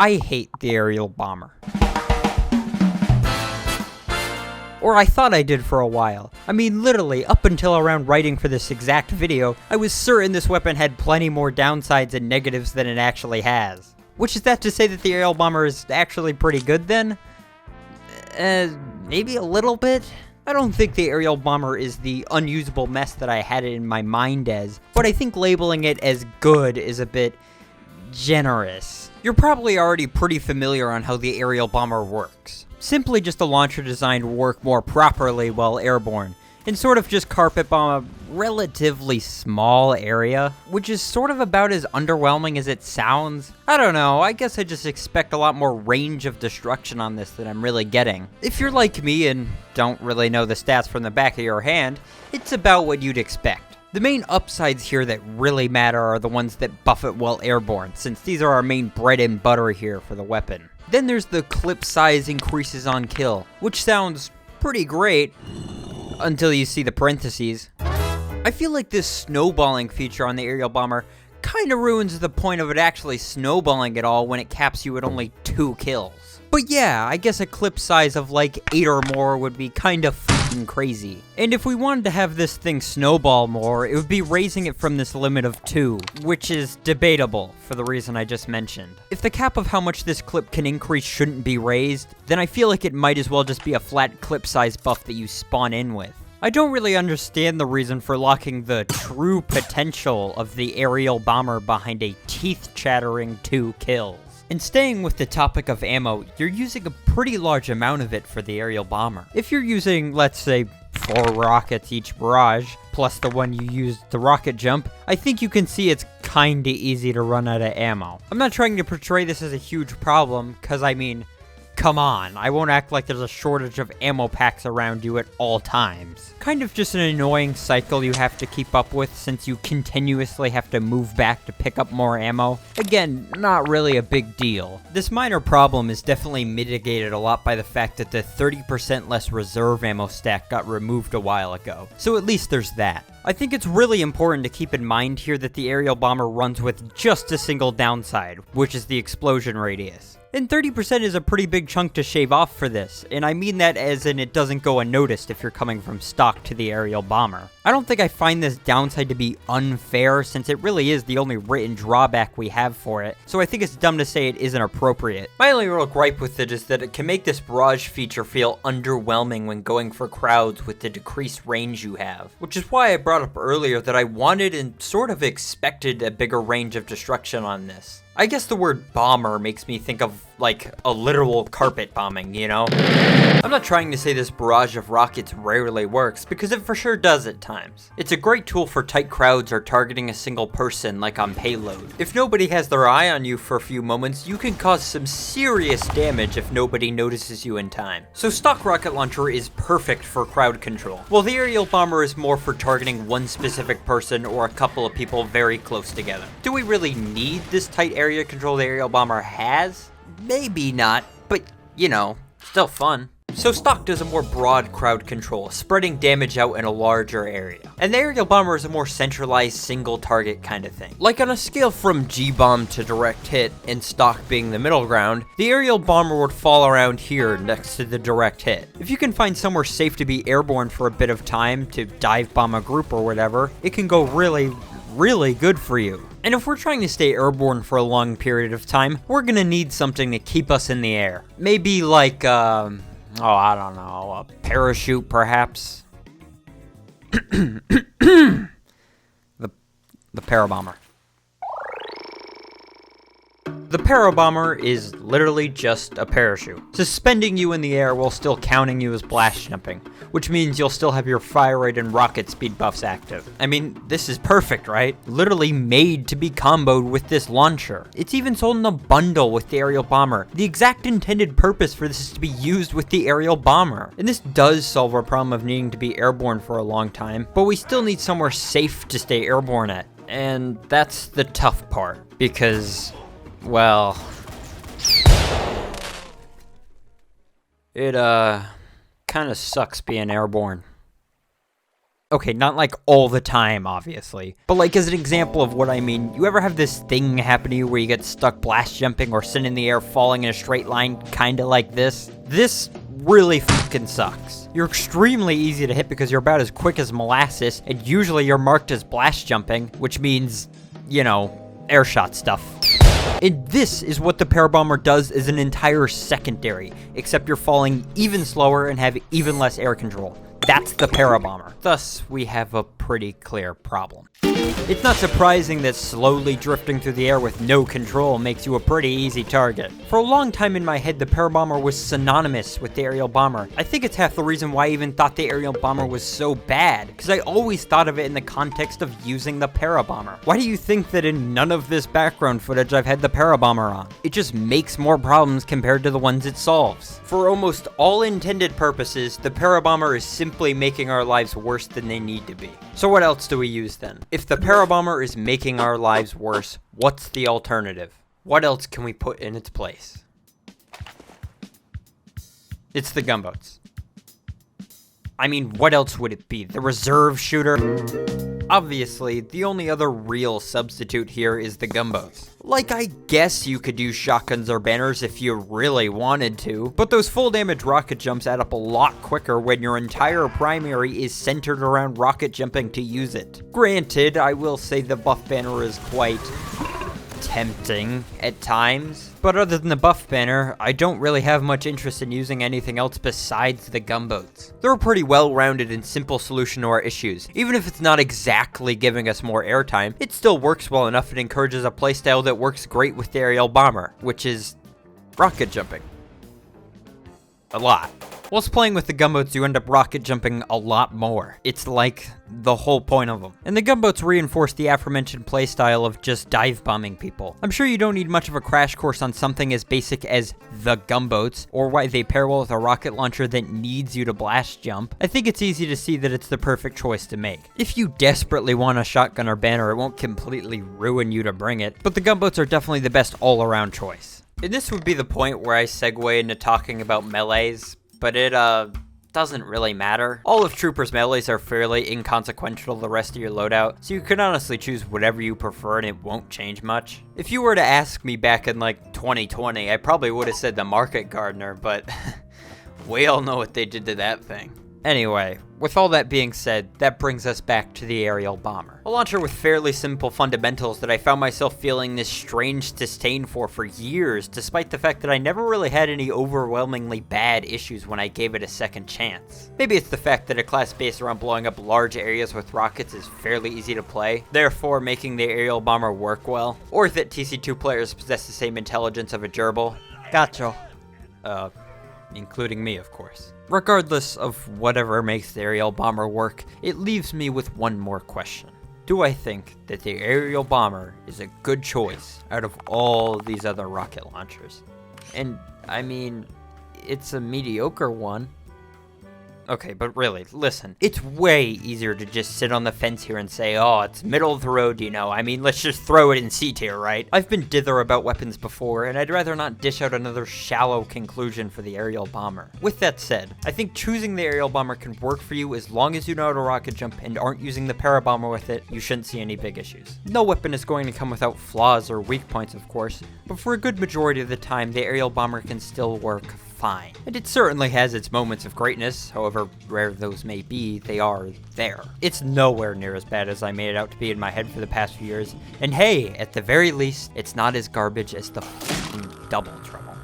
I hate the aerial bomber. Or I thought I did for a while. I mean, literally, up until around writing for this exact video, I was certain this weapon had plenty more downsides and negatives than it actually has. Which is that to say that the aerial bomber is actually pretty good then? Maybe a little bit? I don't think the aerial bomber is the unusable mess that I had it in my mind as, but I think labeling it as good is a bit generous. You're probably already pretty familiar on how the aerial bomber works. Simply just a launcher designed to work more properly while airborne, and sort of just carpet bomb a relatively small area, which is sort of about as underwhelming as it sounds. I don't know, I guess I just expect a lot more range of destruction on this than I'm really getting. If you're like me and don't really know the stats from the back of your hand, it's about what you'd expect. The main upsides here that really matter are the ones that buff it while airborne, since these are our main bread and butter here for the weapon. Then there's the clip size increases on kill, which sounds pretty great, until you see the parentheses. I feel like this snowballing feature on the aerial bomber kinda ruins the point of it actually snowballing at all when it caps you at only 2 kills. But yeah, I guess a clip size of like 8 or more would be kinda f***ing crazy. And if we wanted to have this thing snowball more, it would be raising it from this limit of 2, which is debatable for the reason I just mentioned. If the cap of how much this clip can increase shouldn't be raised, then I feel like it might as well just be a flat clip size buff that you spawn in with. I don't really understand the reason for locking the true potential of the aerial bomber behind a teeth-chattering 2 kills. And staying with the topic of ammo, you're using a pretty large amount of it for the aerial bomber. If you're using, let's say, 4 rockets each barrage, plus the one you used the rocket jump, I think you can see it's kinda easy to run out of ammo. I'm not trying to portray this as a huge problem, cause I mean, come on, I won't act like there's a shortage of ammo packs around you at all times. Kind of just an annoying cycle you have to keep up with since you continuously have to move back to pick up more ammo. Again, not really a big deal. This minor problem is definitely mitigated a lot by the fact that the 30% less reserve ammo stack got removed a while ago, so at least there's that. I think it's really important to keep in mind here that the aerial bomber runs with just a single downside, which is the explosion radius. And 30% is a pretty big chunk to shave off for this, and I mean that as in it doesn't go unnoticed if you're coming from stock to the aerial bomber. I don't think I find this downside to be unfair, since it really is the only written drawback we have for it, so I think it's dumb to say it isn't appropriate. My only real gripe with it is that it can make this barrage feature feel underwhelming when going for crowds with the decreased range you have, which is why I brought up earlier that I wanted and sort of expected a bigger range of destruction on this. I guess the word bomber makes me think of, like, a literal carpet bombing, you know? I'm not trying to say this barrage of rockets rarely works, because it for sure does at times. It's a great tool for tight crowds or targeting a single person, like on payload. If nobody has their eye on you for a few moments, you can cause some serious damage if nobody notices you in time. So stock rocket launcher is perfect for crowd control, while the aerial bomber is more for targeting one specific person or a couple of people very close together. Do we really need this tight area control the aerial bomber has? Maybe not, but you know, still fun. So stock does a more broad crowd control, spreading damage out in a larger area. And the aerial bomber is a more centralized single target kind of thing. Like on a scale from G-bomb to direct hit, and stock being the middle ground, the aerial bomber would fall around here next to the direct hit. If you can find somewhere safe to be airborne for a bit of time to dive bomb a group or whatever, it can go really good for you. And if we're trying to stay airborne for a long period of time, we're gonna need something to keep us in the air. Maybe like, I don't know, a parachute perhaps? The parabomber. The parabomber is literally just a parachute, suspending you in the air while still counting you as blast jumping, which means you'll still have your fire rate and rocket speed buffs active. I mean, this is perfect, right? Literally made to be comboed with this launcher. It's even sold in a bundle with the aerial bomber. The exact intended purpose for this is to be used with the aerial bomber. And this does solve our problem of needing to be airborne for a long time, but we still need somewhere safe to stay airborne at. And that's the tough part, because, well, it kinda sucks being airborne. Okay, not like all the time, obviously, but like as an example of what I mean, you ever have this thing happen to you where you get stuck blast jumping or sitting in the air falling in a straight line, kinda like this? This really fucking sucks. You're extremely easy to hit because you're about as quick as molasses, and usually you're marked as blast jumping, which means, you know, air shot stuff. And this is what the parabomber does as an entire secondary, except you're falling even slower and have even less air control. That's the parabomber. Thus, we have a pretty clear problem. It's not surprising that slowly drifting through the air with no control makes you a pretty easy target. For a long time in my head, the parabomber was synonymous with the aerial bomber. I think it's half the reason why I even thought the aerial bomber was so bad, because I always thought of it in the context of using the parabomber. Why do you think that in none of this background footage I've had the parabomber on? It just makes more problems compared to the ones it solves. For almost all intended purposes, the parabomber is simply making our lives worse than they need to be. So what else do we use then? If the parabomber is making our lives worse, what's the alternative? What else can we put in its place? It's the gunboats. I mean, what else would it be? The reserve shooter? Obviously, the only other real substitute here is the gunboats. Like, I guess you could use shotguns or banners if you really wanted to, but those full damage rocket jumps add up a lot quicker when your entire primary is centered around rocket jumping to use it. Granted, I will say the buff banner is quite tempting at times, but other than the buff banner, I don't really have much interest in using anything else besides the gunboats. They're a pretty well-rounded and simple solution to our issues. Even if it's not exactly giving us more airtime, it still works well enough and encourages a playstyle that works great with the aerial bomber, which is rocket jumping. A lot. Whilst playing with the gunboats, you end up rocket jumping a lot more. It's like the whole point of them. And the gunboats reinforce the aforementioned playstyle of just dive bombing people. I'm sure you don't need much of a crash course on something as basic as the gunboats, or why they pair well with a rocket launcher that needs you to blast jump. I think it's easy to see that it's the perfect choice to make. If you desperately want a shotgun or banner, it won't completely ruin you to bring it, but the gunboats are definitely the best all-around choice. And this would be the point where I segue into talking about melees, but it doesn't really matter. All of Trooper's melees are fairly inconsequential to the rest of your loadout, so you can honestly choose whatever you prefer and it won't change much. If you were to ask me back in like 2020, I probably would have said the Market Gardener, but we all know what they did to that thing. Anyway, with all that being said, that brings us back to the aerial bomber. A launcher with fairly simple fundamentals that I found myself feeling this strange disdain for years, despite the fact that I never really had any overwhelmingly bad issues when I gave it a second chance. Maybe it's the fact that a class based around blowing up large areas with rockets is fairly easy to play, therefore making the aerial bomber work well, or that TC2 players possess the same intelligence of a gerbil. Gotcha. Including me, of course. Regardless of whatever makes the aerial bomber work, it leaves me with one more question. Do I think that the aerial bomber is a good choice out of all these other rocket launchers? And, I mean, it's a mediocre one. Okay, but really, listen, it's way easier to just sit on the fence here and say, oh, it's middle of the road, you know, I mean, let's just throw it in C tier, right? I've been dither about weapons before, and I'd rather not dish out another shallow conclusion for the aerial bomber. With that said, I think choosing the aerial bomber can work for you as long as you know how to rocket jump and aren't using the parabomber with it. You shouldn't see any big issues. No weapon is going to come without flaws or weak points, of course, but for a good majority of the time, the aerial bomber can still work fine. And it certainly has its moments of greatness, however rare those may be, they are there. It's nowhere near as bad as I made it out to be in my head for the past few years, and hey, at the very least, it's not as garbage as the double trouble.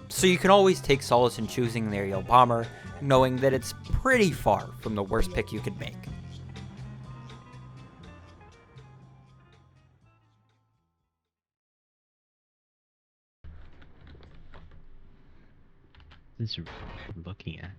So you can always take solace in choosing the aerial bomber, knowing that it's pretty far from the worst pick you could make. This is looking at.